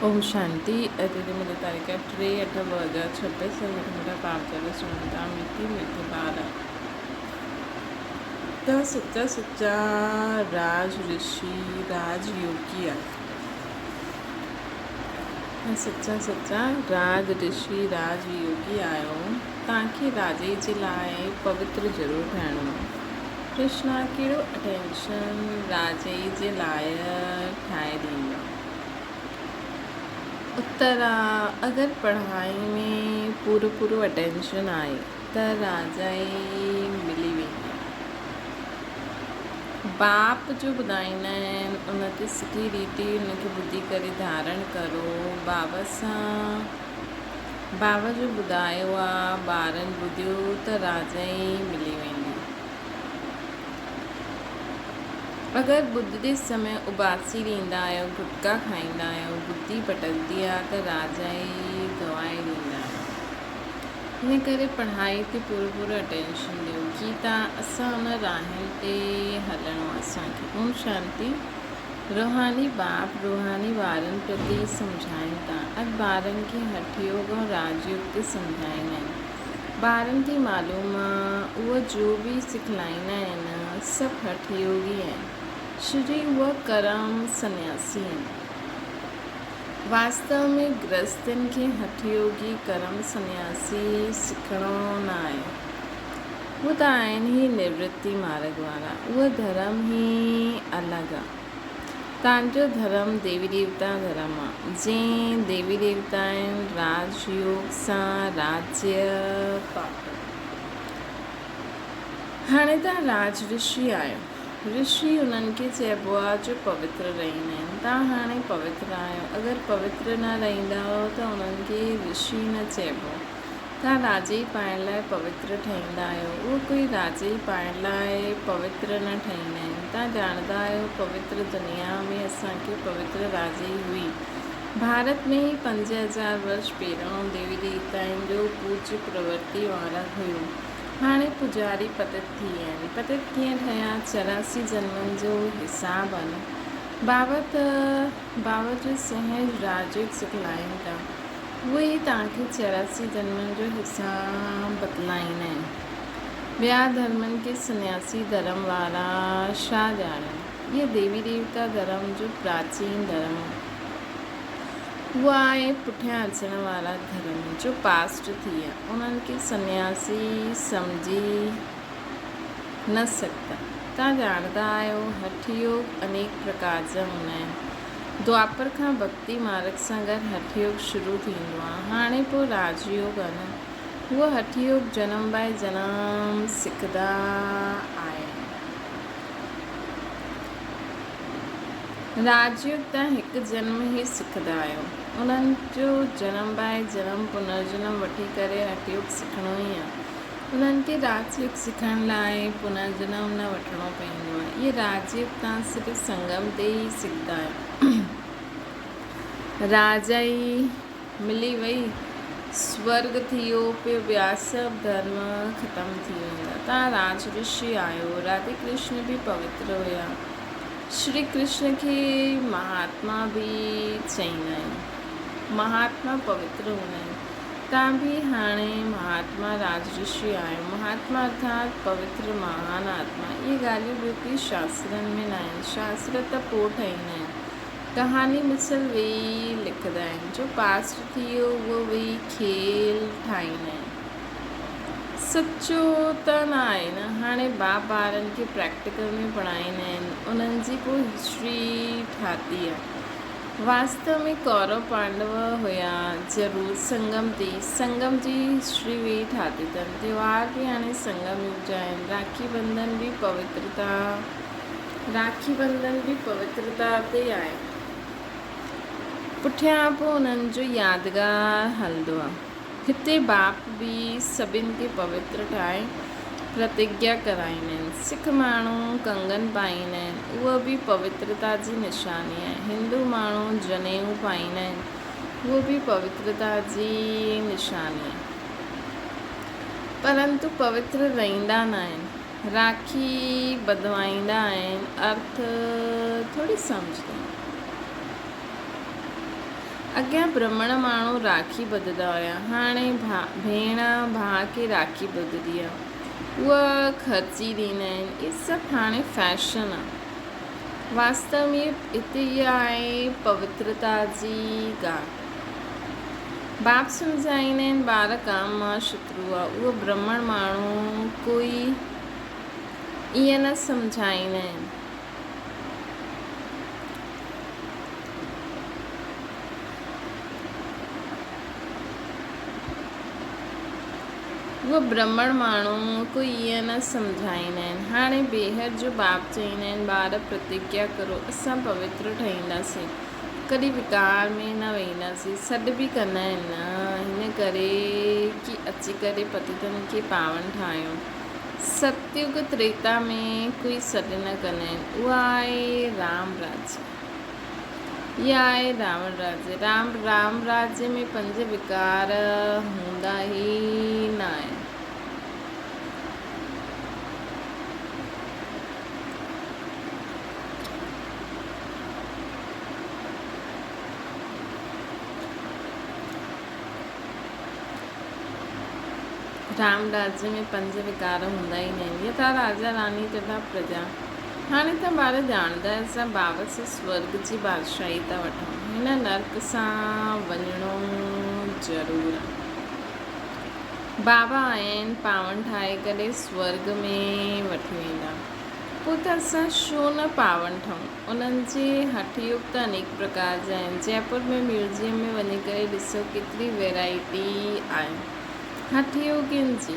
ओम शांति। अॼु जी मुंहिंजी तारीख़ 3/8/2026। मुंहिंजा पाप जल सुनंदा मिठी मिठी ॿार त सच्चा सच्चा राज ऋषि राजयोगी आहे। सच्चा सच्चा राज ऋषि राजयोगी आहियो। तव्हांखे राजे जे लाइ पवित्र ज़रूरु ठहिणो आहे। कृष्णा कहिड़ो अटेंशन राजे जे लाइ ठाहे ॾींदो। उत्तर आहे, अगरि पढ़ाई में पूरो अटेंशन आहे त राजा ई मिली वेंदी। बाप जो ॿुधाईंदा आहिनि उन ते सुठी रीति उनखे ॿुधी करे धारण करो। बाबा जो ॿुधायो आहे, ॿारनि ॿुधियो त राजा ई मिली वेंदी। अगरि ॿुधंदे समय उबासी ॾींदा आहियो, गुटका खाईंदा आहियो, बुद्धि भटकंदी आहे त राजा ई गवाए ॾींदा आहियो। हिन करे पढ़ाई ते पूरो अटेंशन ॾियो। गीता असां हुन राहनि ते हलणो आहे असांखे। ओम शांति। रूहानी बाप रूहानी ॿारनि प्रति सम्झाइनि था। अॼु ॿारनि खे हठयोग ऐं राजयोग ते सम्झाईंदा आहिनि। ॿारनि खे मालूम आहे उहे जो बि सिखलाईंदा आहिनि सभु हठयोगी आहिनि। श्री उहा करम सन्यासी आहिनि। वास्तव में गृहस्थनि खे हठयोगी करम सन्यासी सिखणो न आहे। उहे त आहिनि ई निवृत्ति मार्ग वारा। उहो धर्म ई अलॻि आहे। तव्हांजो धर्म देवी देवता धर्म आहे। जंहिं देवी देवता आहिनि राजयोग सां राज्य पातो। हाणे तव्हां राज ऋषि आहियो। ऋषि उन्हनि खे चइबो आहे जो पवित्र रहंदा आहिनि। तव्हां हाणे पवित्र आहियो। अगरि पवित्र न रहंदा त उन्हनि खे ऋषि न चइबो। तव्हां राजे पाइण लाइ पवित्र ठहींदा आहियो। उहो कोई राजे पाइण लाइ पवित्र न ठहींदा आहिनि। तव्हां ॼाणंदा आहियो पवित्र दुनिया में असांखे पवित्र राजे ई हुई। भारत में ई 5000 वर्ष पहिरियों देवी देवताउनि जो पूज्य प्रवृत्ति वारा हुयो। हाणे पुजारी पतित थी विया आहिनि। पतित कीअं ठहिया? 84 जन्मनि जो हिसाबु आहे। बाबा जो सहज राजयोग सिखलाइनि था। उहे ई तव्हांखे 84 जन्मनि जो हिसाबु बतलाईंदा आहिनि। ॿिया धर्मनि खे सन्यासी धर्म वारा छा ॼाणनि। इहे देवी देवता धर्म जो प्राचीन धर्म आहे। उहा आहे पुठियां अचण वारा धर्म जो पास्ट थी विया। उन्हनि खे सन्यासी सम्झी न सघंदा। तव्हां ॼाणंदा आहियो हठयोग अनेक प्रकार जा हूंदा आहिनि। द्वापर खां भक्ति मार्ग सां गॾु हठयोग शुरू थींदो आहे। हाणे पोइ राजयोग आहे न। उहो हठयोग जनम बाय जनम सिखंदा आहिनि। राजयोग तव्हां हिकु जन्म ई सिखंदा आहियो। उन्हनि जो जनम बाय जनम पुनर्जन्म वठी करे हठयोग सिखणो ई आहे। उन्हनि खे राजयोग सिखण लाइ पुनर्जन्म न वठिणो पवंदो आहे। इहे राजयोग तव्हां सिर्फ़ु संगम ते ई सिखंदा आहियो। राजा ई मिली वई, स्वर्ग थी वियो, पियो ॿिया सभु धर्म ख़तमु थी वेंदा। तव्हां राज ऋषि आहियो। राधे कृष्ण बि पवित्र हुया। श्री कृष्ण खे महात्मा बि चईंदा आहिनि। महात्मा पवित्र हूंदा आहिनि। तव्हां बि हाणे महात्मा राज ऋषि आहियो। महात्मा अर्थात पवित्र महान आत्मा। इहे ॻाल्हियूं बिल्कुलु शास्त्रनि में न आहिनि। शास्त्र त पोइ ठाहींदा आहिनि। कहानी मिसल वेही लिखंदा आहिनि। जो पास्ट थी वियो उहो वेही खेल ठाहींदा आहिनि। सचो त न आहे न। हाणे ॿारनि खे प्रैक्टिकल में पढ़ाईंदा आहिनि। उन्हनि जी पोइ हिस्ट्री ठाही आहे। वास्तव में कौरव पांडव हुया ज़रूरु संगम जी हिस्ट्री वेही ठाही अथनि। त्योहार बि हाणे संगम युग जा आहिनि। राखी बंधन बि पवित्रता ते आहे। पुठियां पोइ उन्हनि जो यादगार हलंदो आहे। हिते बाप बि सभिनि खे पवित्र ठाहे प्रतिज्ञा कराईंदा आहिनि। सिख माण्हू कंगन पाईंदा आहिनि। उहा बि पवित्रता जी निशानी आहे। हिंदू माण्हू जनेऊ पाईंदा आहिनि। उहो बि पवित्रता जी निशानी आहे। परंतु पवित्र रहंदा न आहिनि। राखी ॿधवाईंदा आहिनि। अर्थ थोरी सम्झंदा आहिनि। अॻियां ब्राह्मण माण्हू राखी ॿधंदा हुया, हाणे भेण भाउ खे राखी ॿधंदी आहे, उहा ख़र्ची ॾींदा आहिनि। इहे सभु हाणे फैशन आहे। वास्तव में हिते इहा आहे पवित्रता जी ॻाल्हि। बाप सम्झाईंदा आहिनि ॿार काम मां शत्रु आहे, उहो ब्राह्मण माण्हू कोई ईअं न सम्झाईंदा आहिनि। उहो ब्राह्मण माण्हू कोई ईअं न सम्झाईंदा आहिनि। हाणे ॿीहर जो बाप चईंदा आहिनि ॿार प्रतिज्ञा करो, असां पवित्र ठहींदासीं, कॾहिं विकार में न वेंदासीं। सॾु बि कंदा आहिनि न, हिन करे कि अची करे पतितनि खे पावन ठाहियूं। सतयुग त्रेता में कोई सॾु न कंदा आहिनि। उहा आहे राम राज्य, इहा आहे रावण राज्य। राम राज्य में 5 विकार हूंदा ई न आहिनि। राम राज्य में 5 विकार हूंदा ई न आहिनि। यथा राजा रानी तथा प्रजा। हाणे त ॿार ॼाणंदा असां बाबा सां स्वर्ग जी बादशाही था वठूं, हिन नर्क सां वञिणो ज़रूरु आहे। बाबा आहिनि पावन ठाहे करे स्वर्ग में वठी वेंदा, पोइ त असां छो न पावन ठहूं। उन्हनि जे हठयोग त अनेक प्रकार जा आहिनि। जयपुर में म्यूज़ियम में वञी करे ॾिसो केतिरी वैराइटी आहे हठयोगियुनि जी,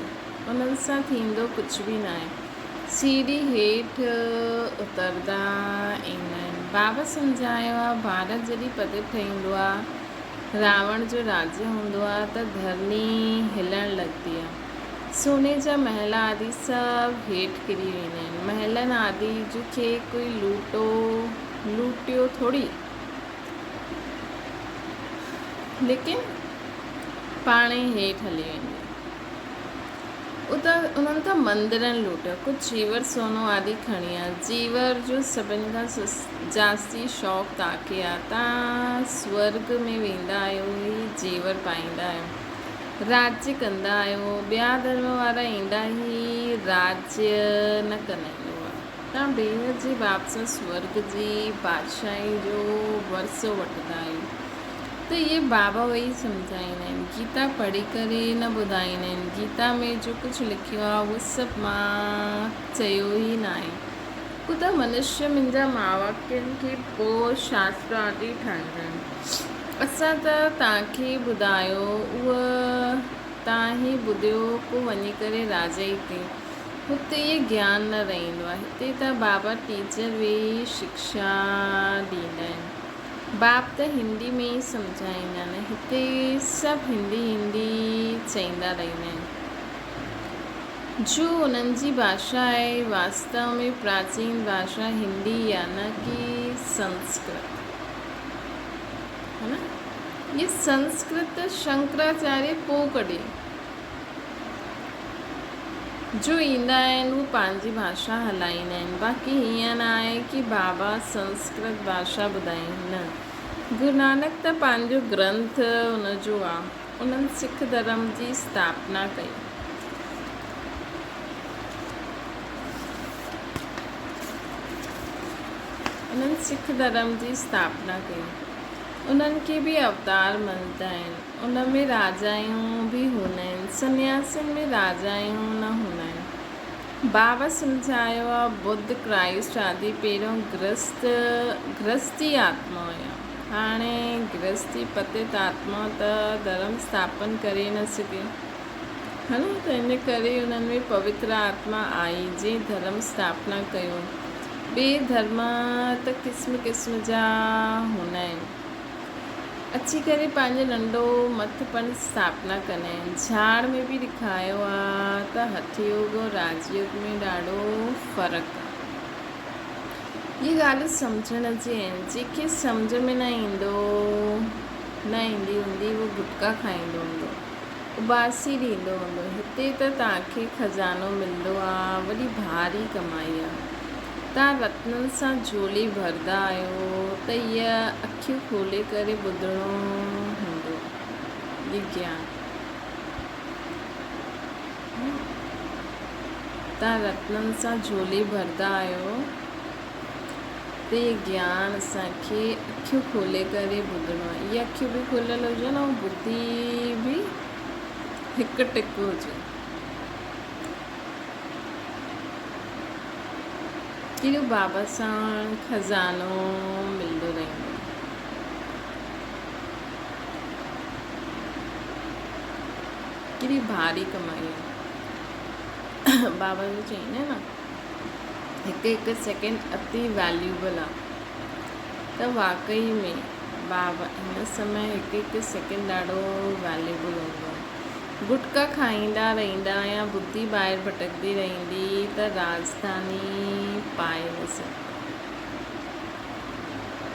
उन्हनि सां थींदो कुझु बि न आहे। सीढ़ी हेठि उतरंदा ईंदा आहिनि। बाबा सम्झायो आहे भारत जॾहिं पतित ठहींदो आहे, रावण जो राज्य हूंदो आहे त धरनी हिलणु लॻंदी आहे। सोने जा महल आदि सभु हेठि किरी वेंदा आहिनि। महलनि आदि जो खे कोई लूटियो थोरी, लेकिन पाणे हेठि हली वेंदी। उन्हनि त मंदरनि लूटिया, कुझु जीवर सोनो आदि खणी आहे। जीवर जो सभिनि खां जास्ती शौक़ु तव्हांखे आहे। तव्हां स्वर्ग में वेंदा आहियो ई जेवर पाईंदा आहियो, राज्य कंदा आहियो। ॿिया धर्म वारा ईंदा ई राज्य न कंदा आहिनि। तव्हां ॿीहर जे बाप सां स्वर्ग जी बादशाही जो वरसो वठंदा आहियो। त इहे बाबा वही सम्झाईंदा आहिनि, गीता पढ़ी करे न ॿुधाईंदा आहिनि। गीता में जो कुझु लिखियो आहे उहो सभु मां चयो ई न आहे। पोइ त मनुष्य मुंहिंजा महावाक्यनि खे पोइ शास्त्र आदि ठाहींदा आहिनि। असां त तव्हांखे ॿुधायो, उहा तव्हां ई ॿुधियो, पोइ वञी करे राजाई ते हुते इहे ज्ञान न रहंदो आहे। हिते त बाबा टीचर वेही शिक्षा ॾींदा आहिनि। बाप त हिंदी में ई सम्झाईंदा आहिनि। हिते सभु हिंदी चईंदा रहंदा आहिनि। जो उन्हनि जी भाषा आहे, वास्तव में प्राचीन भाषा हिंदी या न कि संस्कृत, है न। ये संस्कृत शंकराचार्य पोइ कढी, जो ईंदा आहिनि उहे पंहिंजी भाषा हलाईंदा आहिनि। बाक़ी हीअं न आहे कि बाबा संस्कृत भाषा ॿुधाइनि, न। गुरु नानक त पंहिंजो ग्रंथ हुनजो आहे। उन्हनि सिख धर्म जी स्थापना कई। उन्हनि खे बि अवतार मञंदा आहिनि। उन में राजायूं बि हूंदा आहिनि, सन्यासियुनि में राजायूं न हूंदा आहिनि। बाबा सम्झायो आहे बुद्ध क्राइस्ट आदि पहिरियों गृहस्थी आत्मा हुया। हाणे गृहस्थी पतित आत्मा त धर्म स्थापन करे न सघे, है न। त इन करे उन्हनि में पवित्र आत्मा आई जंहिं धर्म स्थापना कयो। ॿिए धर्म त क़िस्म क़िस्म जा हूंदा आहिनि, अची करे पंहिंजो नंढो मतपन स्थापना कंदा आहिनि। झाड़ में बि ॾेखारियो आहे त हठयोग और राजयोग में ॾाढो फ़र्क़ु आहे। इहे ॻाल्हियूं सम्झण जी आहिनि। जंहिंखे सम्झ में न ईंदी हूंदी उहो गुटका खाईंदो हूंदो, उबासी ॾींदो हूंदो। हिते त तव्हांखे खज़ानो मिलंदो आहे, वॾी भारी कमाई आहे। तव्हां रत्ननि सां झोली भरंदा आहियो त इहा अखियूं खोले करे ॿुधणो हूंदो, ये ज्ञान। तव्हां रत्ननि सां झोली भरंदा आहियो त इहे ज्ञान असांखे अखियूं खोले करे ॿुधणो आहे। इहे अखियूं बि खुलियल हुजनि ऐं बुद्धि बि हिकु टिक हुजे। केॾो बाबा सां खज़ानो मिलंदो रहंदो। केॾी भारी कमाई आहे। बाबा जो चईंदा न हिकु हिकु सेकेंड अति वैल्यूबल आहे। त वाकई में बाबा हिन समय हिकु हिकु सेकेंड ॾाढो वैल्यूबल हूंदो आहे। गुटका खाईंदा रहंदा या बुद्धि ॿाहिरि भटकंदी रहंदी त राजधानी पाए न सघंदा।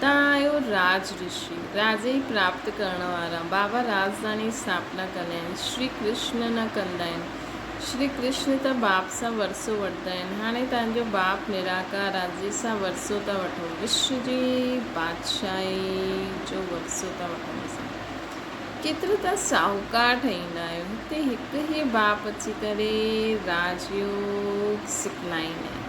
तव्हां आहियो राज ऋषि, राज ई प्राप्त करण वारा। बाबा राजधानी स्थापना कंदा आहिनि, श्री कृष्ण न कंदा आहिनि। श्री कृष्ण त बाप सां वरसो वठंदा आहिनि। हाणे तव्हांजो बाप निराकार आहे, जंहिंसां वरसो था वठो, विश्व जी बादशाही जो वरसो था वठो। असां केतिरो त साहूकार ठहींदा आहियो। हिते हिकु ई बाप अची करे राजयोग सिखलाईंदा आहिनि।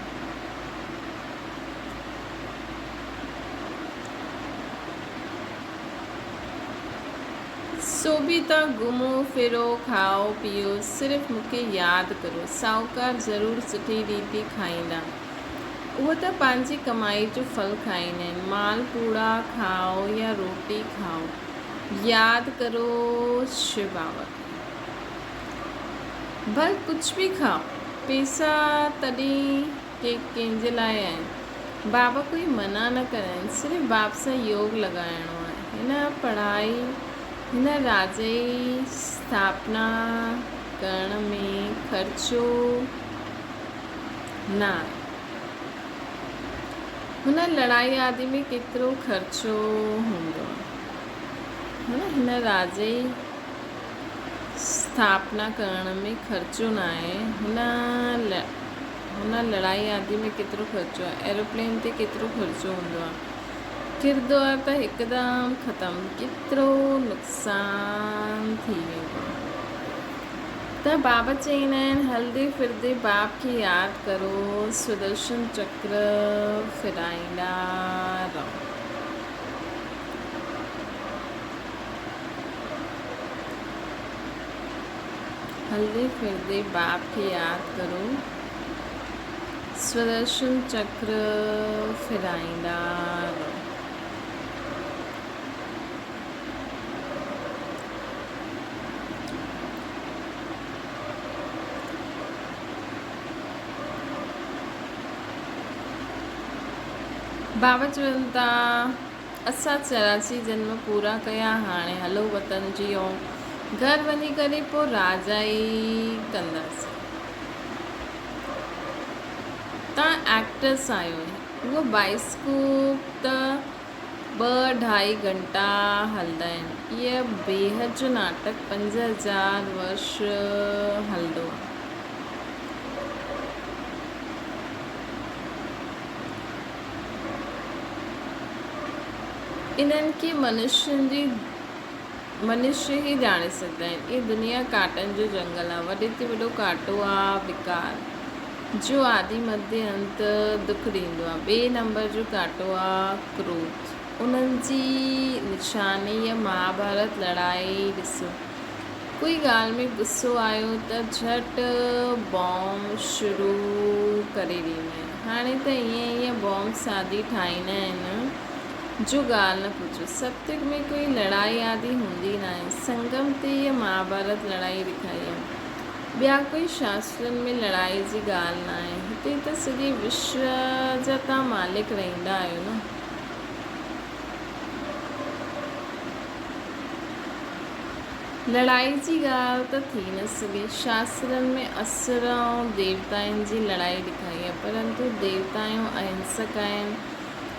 सो बि तव्हां घुमो फिरो खाओ पीओ, सिर्फ़ु मूंखे यादि करो। साहूकार ज़रूरु सुठी रीति खाईंदा, उहो त पंहिंजी कमाई जो फल खाईंदा आहिनि। माल पूड़ा खाओ या रोटी खाओ, यादि करो शिव बाबा। भल कुझु बि खाओ, पैसा तॾहिं कंहिंजे लाइ आहिनि। बाबा कोई मना न करनि, सिर्फ़ु बाप सां योग लॻाइणो आहे। हिन पढ़ाई हिन राज जी स्थापना करण में ख़र्चो न आहे। हुन लड़ाई आदि में केतिरो ख़र्चो हूंदो आहे। हिन राज जी स्थापना करण में ख़र्चो न आहे। हुन लड़ाई आदि में केतिरो ख़र्चो आहे। एरोप्लेन ते केतिरो ख़र्चो हूंदो आहे। किरंदो आहे त हिकदमि ख़तमु, केतिरो नुक़सानु थी वेंदो आहे। त बाबा चईंदा आहिनि हलंदे फिरंदे बाप खे यादि करो, सुदर्शन चक्र फिराईंदा रहो। हलंदे फिरंदे बाप खे यादि करो, सुदर्शन चक्र फिराईंदा रहो। बाबा चवनि था असां 84 जन्म पूरा कया, हाणे हलो वतन जियो, घर वञी करे पोइ राजा ई कंदासीं। तव्हां एक्टर्स आहियो, उहो बाइस्कोप त 2-2.5 घंटा हलंदा आहिनि। इहा बेहद जो नाटक 5000 वर्ष हलंदो आहे। इन्हनि खे मनुष्य ई ॼाणे सघंदा आहिनि। इहा दुनिया काटनि जो जंगल आहे। वॾे ते वॾो कांटो आहे विकार, जो आदि मध्य अंत दुख ॾींदो आहे। ॿिए नंबर जो कांटो आहे क्रोध। उन्हनि जी निशानी या महाभारत लड़ाई ॾिसो। कोई ॻाल्हि में गुस्सो आयो त झटि बॉम्ब शुरू करे ॾींदा आहिनि। हाणे त ईअं बॉम्ब सादी ठाहींदा आहिनि जो ॻाल्हि न पुछो। सत्युग में कोई लड़ाई आदि हूंदी न आहे। संगम ते इहा महाभारत लड़ाई ॾेखारी आहे। ॿिया कोई शास्त्रनि में लड़ाई जी ॻाल्हि न आहे। हिते त सॼे विश्व जा तव्हां मालिक रहंदा आहियो न। लड़ाई जी ॻाल्हि त थी न सघे। शास्त्रनि में असुर ऐं देवताउनि जी लड़ाई ॾेखारी आहे, परंतु देवता अहिंसक आहिनि।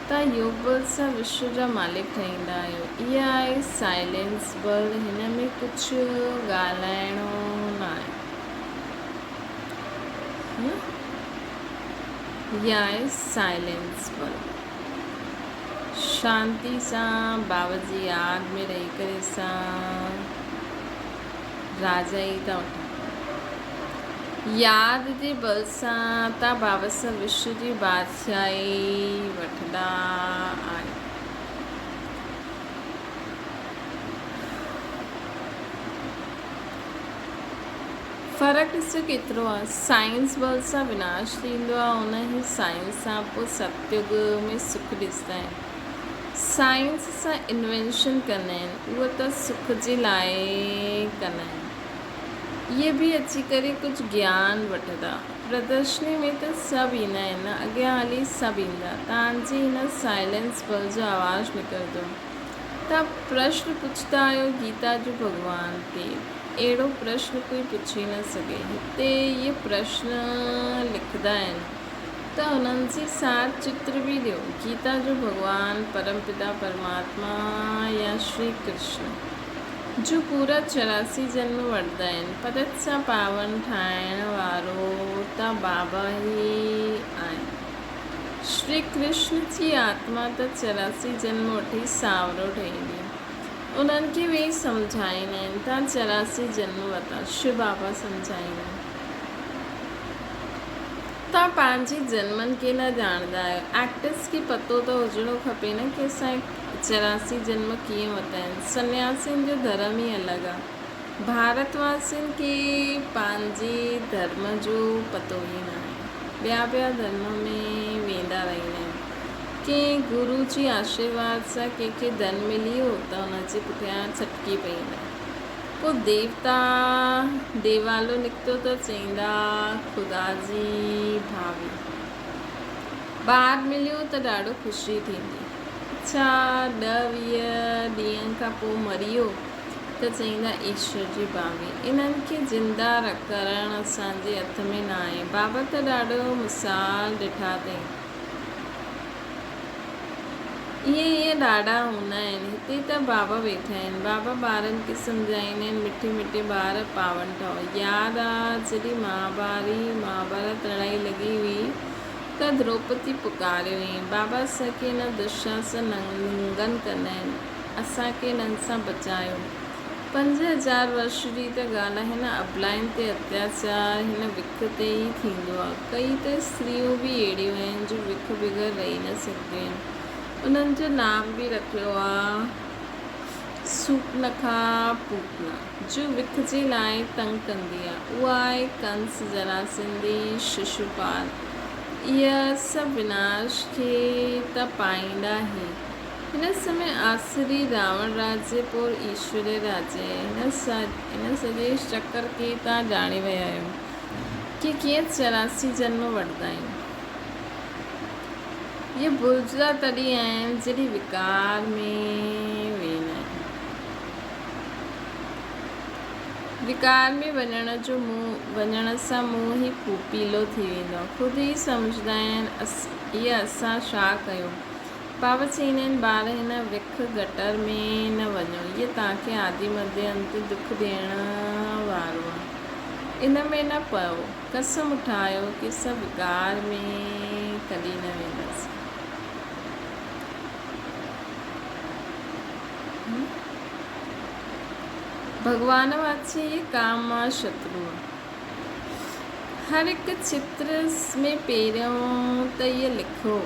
तव्हां योग बल सां विश्व जा मालिक ठहींदा आहियो। इहा आहे साइलेंस बल। हिन में कुझु ॻाल्हाइणो न आहे। या आहे साइलेंस बल। शांति सां बाबा जी यादि में रही करे सां राजा ई था वठनि। यादि जे बल सां था बाबा सां विश्व जी बादशाही वठंदा आहिनि। फ़र्क़ु ॾिसो केतिरो आहे। साइंस बल सां विनाश थींदो आहे, उन ई साइंस सां पोइ सतयुग में सुख ॾिसंदा आहिनि। साइंस सां इन्वेंशन कंदा आहिनि, उहो त सुख जे लाइ कंदा आहिनि। इहे बि अची करे कुझु ज्ञान वठंदा। प्रदर्शनी में त सभु ईंदा आहिनि न, अॻियां हली सभु ईंदा। तव्हांजी हिन साइलेंस बल जो आवाज़ु निकिरंदो। तव्हां प्रश्न पुछंदा आहियो गीता जो भॻवान ते, अहिड़ो प्रश्न कोई पुछी न सघे। हिते इहे प्रश्न लिखंदा आहिनि त उन्हनि जी साथ चित्र बि ॾियो। गीता जो भॻवान परमपिता परमात्मा या श्री कृष्ण जो पूरा 84 जन्म वठंदा आहिनि। पदत सां पावन ठाहिण वारो त बाबा ई आहिनि। श्री कृष्ण जी आत्मा त 84 जन्म वठी सावरो ठहींदी। उन्हनि खे वेही सम्झाईंदा आहिनि, तव्हां 84 जन्म वरिता। शिव बाबा सम्झाईंदा आहिनि। तव्हां पंहिंजे जन्मनि खे न ॼाणंदा आहियो। एक्टर्स खे पतो त हुजणो खपे न कि असां 84 जन्म कीअं वरिता आहिनि। सन्यासियुनि जो धर्म ई अलॻि आहे। भारतवासियुनि खे पंहिंजे धर्म जो पतो ई न आहे। ॿिया धर्म में वेंदा रहंदा आहिनि। कंहिं गुरू जी आशीर्वाद सां कंहिंखे धन मिली वियो त हुनजे पुठियां छटकी पईंदा। पोइ देवता देवालो निकितो त चईंदा ख़ुदा जी भाभी। ॿार मिलियो त ॾाढो ख़ुशी थींदी। अच्छा 10-20 ॾींहंनि खां पोइ मरी वियो त चईंदा ईश्वर जी भाभी। इन्हनि खे ज़िंदा करणु असांजे हथ में न आहे। बाबा त ॾाढो मिसाल ॾिठा अथई। इहे ॾाढा हूंदा आहिनि। हिते त बाबा वेठा आहिनि। बाबा ॿारनि खे सम्झाईंदा आहिनि, मिठे मिठे ॿार पावन ठहो। यादि आहे जॾहिं महाभारत लड़ाई लॻी हुई त द्रौपदी पुकारियो हुई। बाबा असांखे हिन दुष्टा सां नंगन कंदा आहिनि, असांखे हिननि सां बचायो। 5000 वर्ष जी त ॻाल्हि आहे। हिन अबलाइन ते अत्याचार हिन विख ते ई थींदो आहे। कई त स्त्रियूं बि अहिड़ियूं आहिनि जो विख बग़ैर रही न सघंदियूं आहिनि। उन्हनि जो नाम बि रखियो आहे सूपनखा पूतना, जो विख जे लाइ तंग कंदी आहे। उहा आहे कंस, जरासंधी, शिशुपाल। इहा सभु विनाश खे त पाईंदा ई। हिन समय आसुरी रावण राज्य पोइ ईश्वरीय राज्य आहे। हिन सॼे चक्कर खे तव्हां ॼाणे विया आहियो कि कीअं 84 जन्म वठंदा आहियूं। इहे भुलिजंदा तॾहिं आहिनि जॾहिं विकार में वेंदा आहिनि। विकार में वञण सां मुंहुं ई पीलो थी वेंदो आहे। ख़ुदि ई सम्झंदा आहिनि इहे असां छा कयो। बाबा चईंदा आहिनि ॿार हिन विख गटर में न वञो। इहे तव्हांखे आदि मध्य अंत दुख ॾियण वारो आहे। इन में न पओ। कसम उठायो कि सभु विकार में कॾहिं न वेंदासीं। भगवान वाचे ये काम शत्रु। हर एक चित्र में पहिरियों त इहे लिखो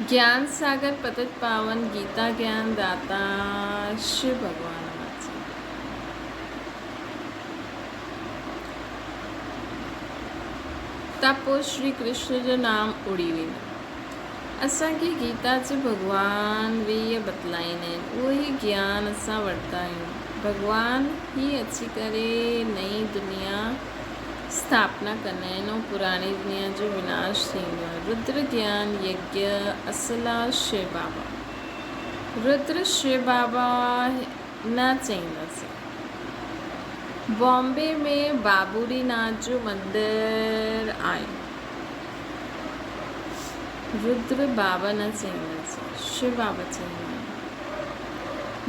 ज्ञान सागर पतित पावन गीता ज्ञान दाता शिव भगवान वाचे। त पोइ श्री कृष्ण जो नाम उड़ी वेंदो। असांखे गीता जे भॻवान बि इहे बतलाईंदा आहिनि। उहो ई ज्ञान असां वठंदा आहियूं। भॻवान ई अची करे नई दुनिया स्थापना कंदा आहिनि ऐं पुराणी दुनिया जो विनाश थींदो आहे। रुद्र ज्ञान यज्ञ असला शिव बाबा। रुद्र शिव बाबा न चईंदासीं। बॉम्बे में बाबूरी नाथ जो मंदरु आहे। रुद्र बाबा न चईंदासीं, शिव बाबा चईंदा आहिनि।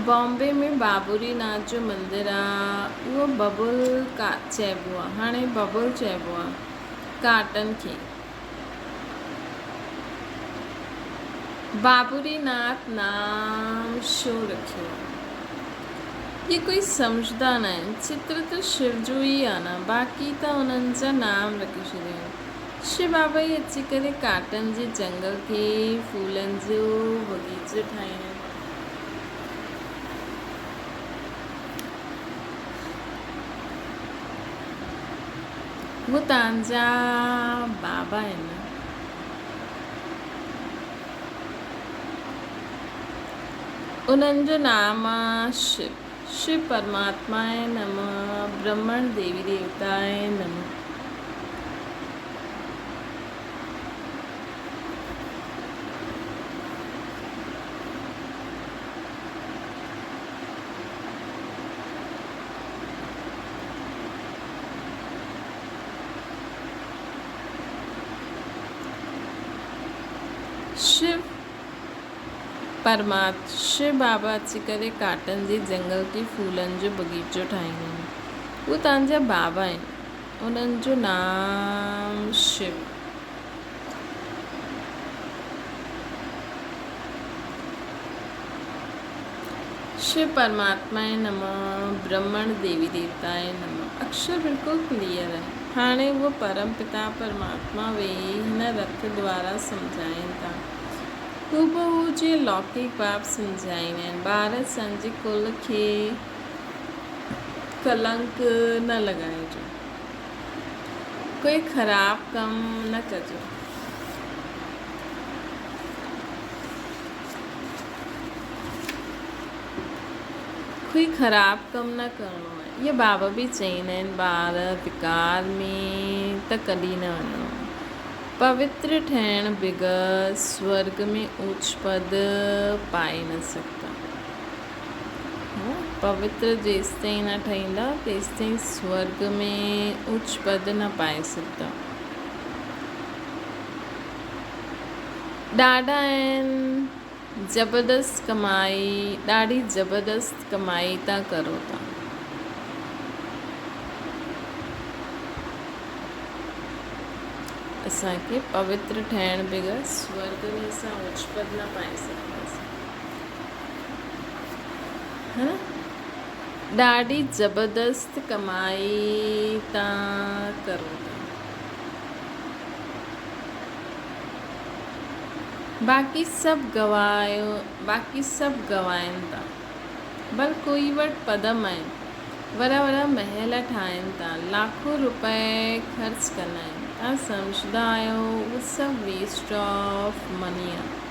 बॉम्बे में बाबूरी नाथ जो मंदरु आहे। उहो बबुल चइबो आहे। हाणे बबुल चइबो आहे। काटन खे बाबूरी नाथ नाम छो रखियो। ये कोई सम्झदा न आहिनि। चित्र त शिव जो ई आहे न, बाक़ी त उन्हनि जा नाम रखी छॾिया आहिनि। शिव बाबा ई अची करे काटन जे जंगल खे फूलनि जो बगीचो ठाहिनि। वो तव्हांजा बाबा आहिनि। उन्हनि जो नाम आहे शिव। शिव परमात्माए नमः, ब्रह्मण देवी देवताए नमः। शिव बाबा अची करे काटन जे जंगल के फूलनि जो बगीचो ठाहींदा आहिनि। उहे तव्हांजा बाबा आहिनि। उन्हनि जो नाम शिव। शिव परमात्माए नमः, ब्रह्मण देवी देवताए नमः। अक्षर बिल्कुलु क्लियर आहे। हाणे उहो परम पिता परमात्मा वेही हिन रथ द्वारा सम्झाइनि था। हूबहू जे लौकिक बाप सम्झाईंदा आहिनि। ॿार संहिंजे कुल खे कलंक न लॻाइजो, कोई ख़राब कमु न कजो, कोई ख़राब कमु न करिणो आहे। इहे बाबा बि चईंदा आहिनि। ॿार विकार में त कॾहिं न वञिणो। पवित्र ठहण बिग़ैर स्वर्ग में उच्च पद पाए न सघंदा। पवित्र जेसिताईं न ठहींदा तेसिताईं स्वर्ग में उच्च पद न पाए सघंदा। ॾाढा आहिनि ज़बरदस्त कमाई, ॾाढी ज़बरदस्त कमाई था करो था। असांखे पवित्र ठहण बिग़ैर स्वर्ग में असां उच्च पद न पाए सघंदासीं, है न। ॾाढी ज़बरदस्त कमाई था करो था। बाक़ी सभु गवाइनि था। भल कोई वटि पदम आहिनि, वॾा वॾा महल ठाहिनि था, लाखों रुपए ख़र्च कंदा आहिनि। तव्हां सम्झंदा आहियो उहो सभु वेस्ट ऑफ मनी आहे।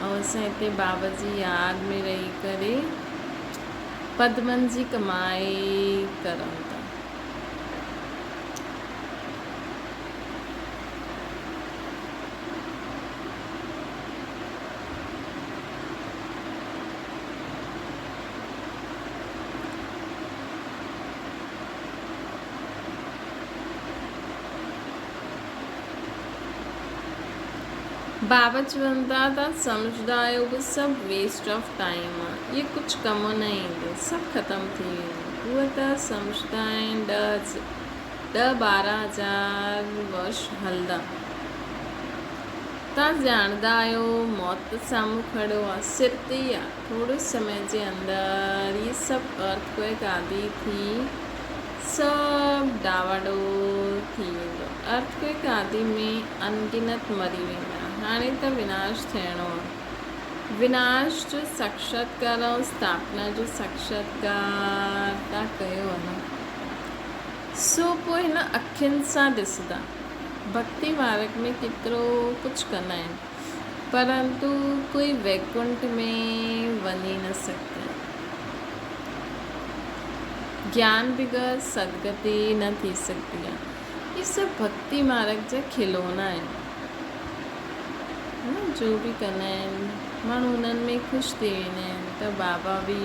ऐं असां हिते बाबा जी यादि में रही करे पदमनि जी कमाई करूं था। बाबा चवनि था तव्हां सम्झंदा आहियो उहो सभु वेस्ट ऑफ टाइम आहे। इहे कुझु कमु न ईंदो, सभु ख़तमु थी वेंदो। उहे त सम्झंदा आहिनि 10-12 हज़ार वर्ष हलंदा। तव्हां ॼाणंदा आहियो मौत साम्हूं खड़ो आहे, सिर ते ई आहे। थोरे समय जे अंदरि इहे सभु अर्थक्वेक आदि थी सभु डावाडोल थी वेंदो। अर्थक्वेक आदि में अनगिनत मरी वेंदा। हाणे त विनाश थियणो आहे। विनाश जो साक्षात्कार ऐं स्थापना जो साक्षात्कार था कयो आहे न। सो पोइ हिन अखियुनि सां ॾिसंदा। भक्ति मार्ग में केतिरो कुझु कंदा आहिनि, परंतु कोई वैकुंठ में वञी न सघंदा। ज्ञान बिग़ैर सदगति न थी सघंदी आहे। इहे सभु भक्ति मार्ग जा खिलौना आहिनि, जो बि कंदा आहिनि माण्हू उन्हनि में ख़ुशि थी वेंदा आहिनि। त बाबा बि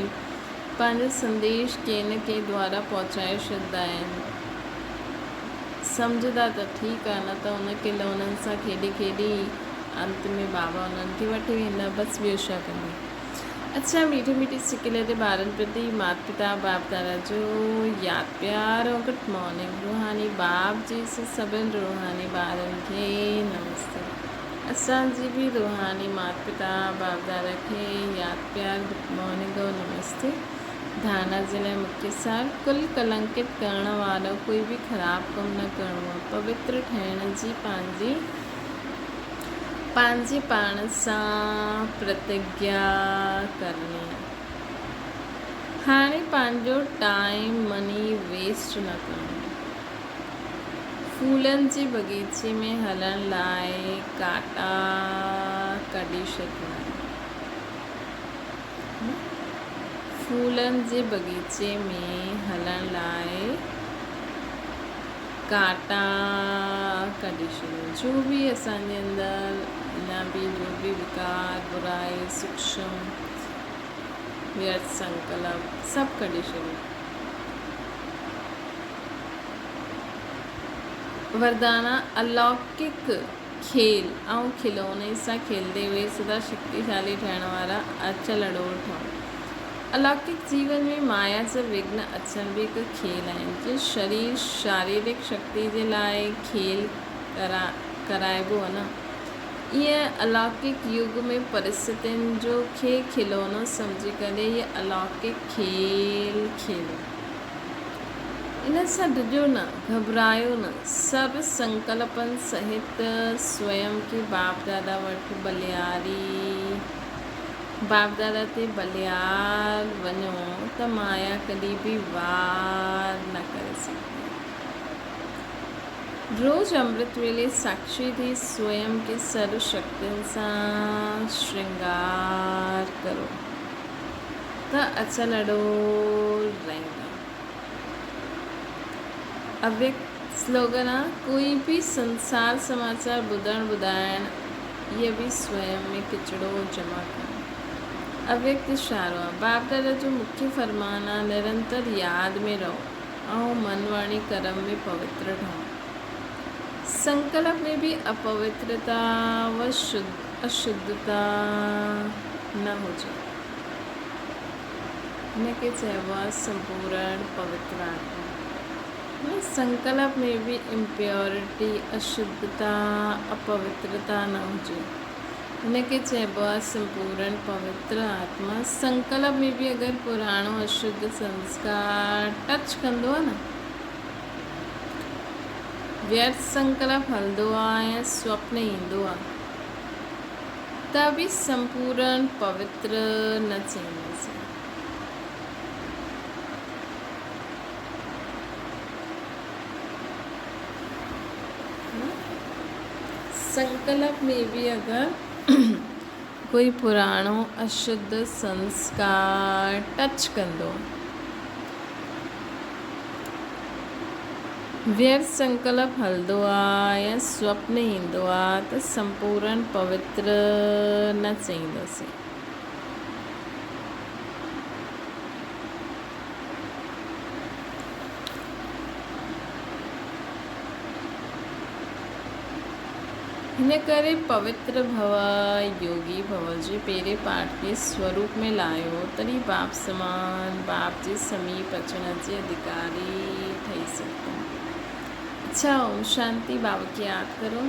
पंहिंजो संदेश कंहिं न कंहिं द्वारा पहुचाए छॾींदा आहिनि। सम्झंदा त ठीकु आहे, न त उन खिलौननि सां खेॾी खेॾी अंत में बाबा उन्हनि खे वठी वेंदा। बसि ॿियो छा कंदा। अच्छा मीठे मीठे सिकले दे ॿारनि प्रति माता पिता बाप दादा जो यादि प्यार और गुड मॉर्निंग। रूहानी बाप जी से सभिनि रूहानी ॿारनि खे नमस्ते। असांजी बि रूहानी माता पिता बाप दादा खे यादि प्यार गुड मॉर्निंग और नमस्ते। धारणा जे लाइ मुख्य सार कुल कलंकित करण वारो कोई बि ख़राबु कमु न करिणो आहे। पवित्र ठहिण जी पंहिंजे पाण सां प्रतिज्ञा करणी आहे। हाणे पंहिंजो टाइम मनी वेस्ट न करिणो। फूलनि जे बगीचे में हलण लाइ काटा कढी छॾिणा। फूलनि जे बगीचे में हलण लाइ काटा कढी छॾियो। जो बि असांजे अंदरि अञा बि जो बि विकार बुराई सूक्ष्म व्यर्थ संकल्प सभु कढी छॾियो। वरदाना अलौकिक खेल ऐं खिलौने सां खेलंदे हुए सदा शक्तिशाली ठहिण वारा अचल अॾोर ठहूं। अलौकिक जीवन में माया जा विघ्न अचण बि हिकु खेल आहिनि। जो शरीर शारीरिक शक्ति जे लाइ खेल कराइबो आहे न, ईअं अलौकिक युग में परिस्थितियुनि जो खे खिलौनो सम्झी करे इहे अलौकिक खेल खेलो। इन सां ॾिजो न, घबरायो न। सभु संकल्पनि सहित स्वयं खे बाप दादा वटि बाप दादा ते बलियार वञो त माया कॾहिं बि वार न करे सघे। रोज़ अमृत वेले साक्षी थी स्वयं के सर्व शक्तियुनि सां श्रृंगार करो त अचल अॾोर रहंदा। अव्यक्त स्लोगन आहे, कोई भी संसार समाचार ॿुधाइण इहे बि स्वयं में किचिड़ो जमा करणु। अव्यक्त इशारो आहे, बाप दादा जो मुख्य फरमान आहे, निरंतर यादि में रहो ऐं मन वाणी कर्म में पवित्र ठहो। संकल्प में भी अपवित्रता व अशुद्धता न हुजे। हिनखे चइबो आहे संपूर्ण पवित्र आत्मा। संकल्प में भी इम्प्योरिटी अशुद्धता अपवित्रता न हुजे। हिनखे चइबो आहे संपूर्ण पवित्र आत्मा। संकल्प में भी अगरि पुराणो अशुद्ध संस्कार टच कंदो आहे न, व्यर्थ संकल्प हलंदो आहे ऐं स्वप्न ईंदो आहे, त बि संपूर्ण पवित्र न चईंदासीं। संकल्प में भी अगरि कोई पुराणो अशुद्ध संस्कार टच कंदो, व्यर्थ संकल्प हलंदो आहे या स्वप्न ईंदो आहे त संपूर्ण पवित्र न चईंदासीं। हिन करे पवित्र भव योगी भव जे पहिरें पाठ खे स्वरूप में लायो, तॾहिं बाप समान बाप जे समीप अचण जे अधिकारी ठही सघो। अच्छा, ओम शांति। बाबा की याद करो।